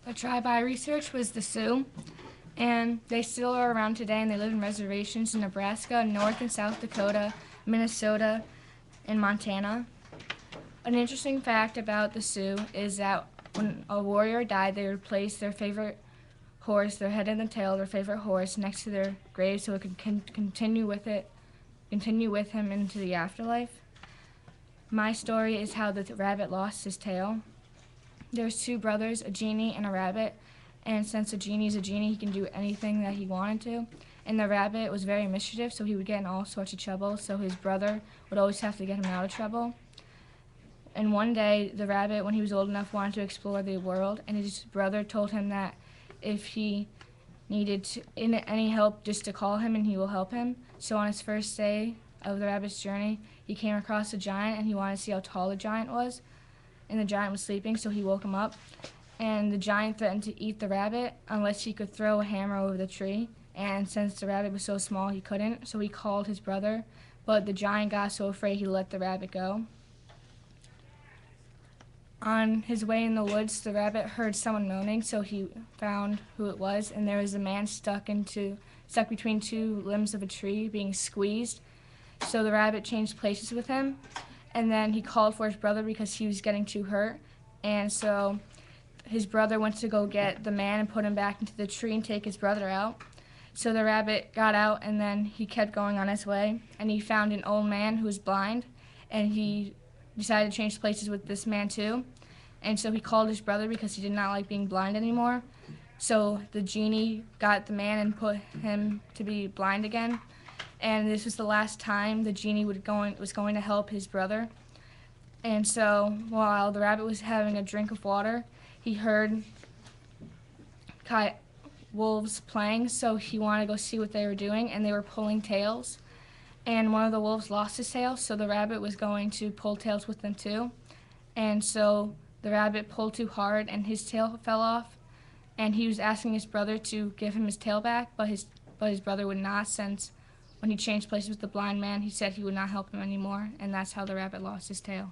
A tribe I researched was the Sioux, and they still are around today, and they live in reservations in Nebraska, North and South Dakota, Minnesota, and Montana. An interesting fact about the Sioux is that when a warrior died, they would place their favorite horse, their head and the tail, their favorite horse, next to their grave so it could continue with him into the afterlife. My story is how the rabbit lost his tail. There's two brothers, a genie and a rabbit, and since a genie's a genie, he can do anything that he wanted to. And the rabbit was very mischievous, so he would get in all sorts of trouble, so his brother would always have to get him out of trouble. And one day, the rabbit, when he was old enough, wanted to explore the world, and his brother told him that if he needed any help, just to call him and he will help him. So on his first day of the rabbit's journey, he came across a giant, and he wanted to see how tall the giant was. And the giant was sleeping, so he woke him up. And the giant threatened to eat the rabbit unless he could throw a hammer over the tree. And since the rabbit was so small, he couldn't, so he called his brother. But the giant got so afraid he let the rabbit go. On his way in the woods, the rabbit heard someone moaning, so he found who it was, and there was a man stuck between two limbs of a tree, being squeezed. So the rabbit changed places with him, and then he called for his brother because he was getting too hurt. And so his brother went to go get the man and put him back into the tree and take his brother out. So the rabbit got out, and then he kept going on his way, and he found an old man who was blind, and he decided to change places with this man too. And so he called his brother because he did not like being blind anymore. So the genie got the man and put him to be blind again. And this was the last time the genie was going to help his brother. And so while the rabbit was having a drink of water, he heard wolves playing, so he wanted to go see what they were doing, and they were pulling tails. And one of the wolves lost his tail, so the rabbit was going to pull tails with them too. And so the rabbit pulled too hard, and his tail fell off. And he was asking his brother to give him his tail back, but his brother would not, since when he changed places with the blind man, he said he would not help him anymore, and that's how the rabbit lost his tail.